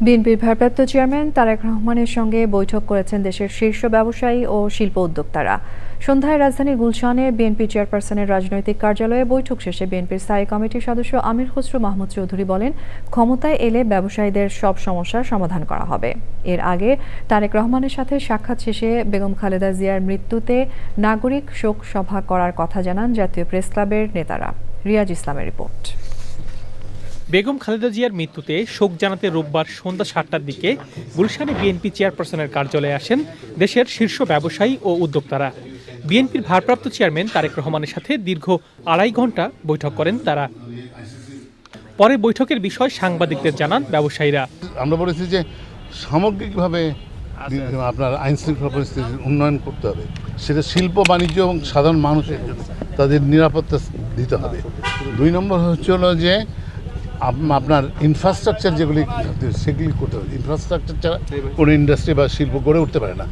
বিএনপির ভারপ্রাপ্ত চেয়ারম্যান তারেক রহমানের সঙ্গে বৈঠক করেছেন দেশের শীর্ষ ব্যবসায়ী ও শিল্প উদ্যোক্তারা। সন্ধ্যায় রাজধানীর গুলশানে বিএনপি চেয়ারপারসনের রাজনৈতিক কার্যালয়ে বৈঠক শেষে বিএনপির স্থায়ী কমিটির সদস্য আমির খসরু মাহমুদ চৌধুরী বলেন, ক্ষমতায় এলে ব্যবসায়ীদের সব সমস্যার সমাধান করা হবে। এর আগে তারেক রহমানের সাথে সাক্ষাৎ শেষে বেগম খালেদা জিয়ার মৃত্যুতে নাগরিক শোক সভা করার কথা জানান জাতীয় প্রেস ক্লাবের নেতারা। রিয়াজ ইসলামের রিপোর্ট। বেগম খালেদা জিয়ার মৃত্যুতে শোক জানাতে রোববার সন্ধ্যা ৭টার দিকে গুলশানে বিএনপি চেয়ারপারসনের কার্যালয়ে আসেন দেশের শীর্ষ ব্যবসায়ী ও উদ্যোক্তারা। বিএনপির ভারপ্রাপ্ত চেয়ারম্যান তারেক রহমানের সাথে দীর্ঘ ২.৫ ঘণ্টা বৈঠক করেন তারা। পরে বৈঠকের বিষয় সাংবাদিকদের জানান ব্যবসায়ীরা। আমরা বলেছি যে সামগ্রিকভাবে আপনার আইন শৃঙ্খলা পরিস্থিতির উন্নয়ন করতে হবে, সেটা শিল্প বাণিজ্য এবং সাধারণ মানুষের জন্য তাদের নিরাপত্তা দিতে হবে। ২ নম্বর হচ্ছে হলো যে আপনার ইনফ্রাস্ট্রাকচার যেগুলি সেগুলি করতে হবে। ইনফ্রাস্ট্রাকচার ছাড়া কোনো ইন্ডাস্ট্রি বা শিল্প গড়ে উঠতে পারে না,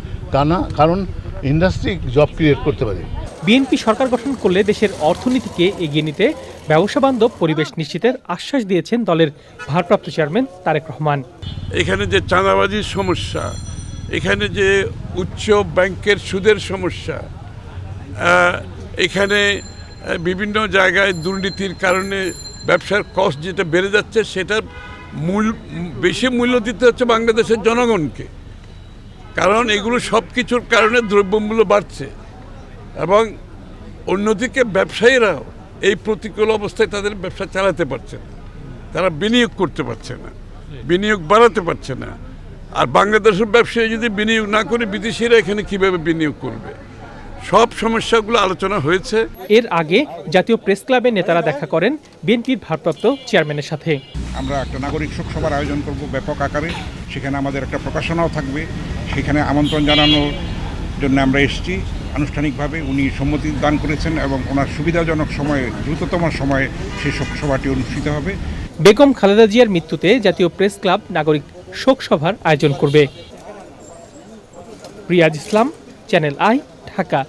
কারণ ইন্ডাস্ট্রি জব ক্রিয়েট করতে পারে। বিএনপি সরকার গঠন করলে দেশের অর্থনীতিকে এগিয়ে নিতে ব্যবসা বান্ধব পরিবেশ নিশ্চিতের আশ্বাস দিয়েছেন দলের ভারপ্রাপ্ত চেয়ারম্যান তারেক রহমান। এখানে যে চাঁদাবাজির সমস্যা, এখানে যে উচ্চ ব্যাংকের সুদের সমস্যা, এখানে বিভিন্ন জায়গায় দুর্নীতির কারণে ব্যবসার কস্ট যেটা বেড়ে যাচ্ছে, সেটার বেশি মূল্য দিতে হচ্ছে বাংলাদেশের জনগণকে। কারণ এগুলো সব কিছুর কারণে দ্রব্যমূল্য বাড়ছে এবং অন্যদিকে ব্যবসায়ীরাও এই প্রতিকূল অবস্থায় তাদের ব্যবসা চালাতে পারছে না, তারা বিনিয়োগ করতে পারছে না, বিনিয়োগ বাড়াতে পারছে না। আর বাংলাদেশের ব্যবসায়ী যদি বিনিয়োগ না করে, বিদেশিরা এখানে কিভাবে বিনিয়োগ করবে? সব সমস্যাগুলো আলোচনা হয়েছে। এর আগে জাতীয় প্রেস ক্লাবের নেতারা দেখা করেন বিএনপির ভারপ্রাপ্ত চেয়ারম্যানের সাথে। আমরা একটা নাগরিক শোক সভার আয়োজন করব ব্যাপক আকারে, সেখানে আমাদের একটা প্রকাশনাও থাকবে। সেখানে আমন্ত্রণ জানানোর জন্য আমরা এসেছি আনুষ্ঠানিকভাবে। উনি সম্মতি দান করেছেন এবং ওনার সুবিধাজনক সময়ে, দ্রুততম সময়ে সেই শোক সভাটি অনুষ্ঠিত হবে। বেগম খালেদা জিয়ার মৃত্যুতে জাতীয় প্রেস ক্লাব নাগরিক শোক সভার আয়োজন করবে। রিয়াজ ইসলাম, চ্যানেল আই, ঢাকা।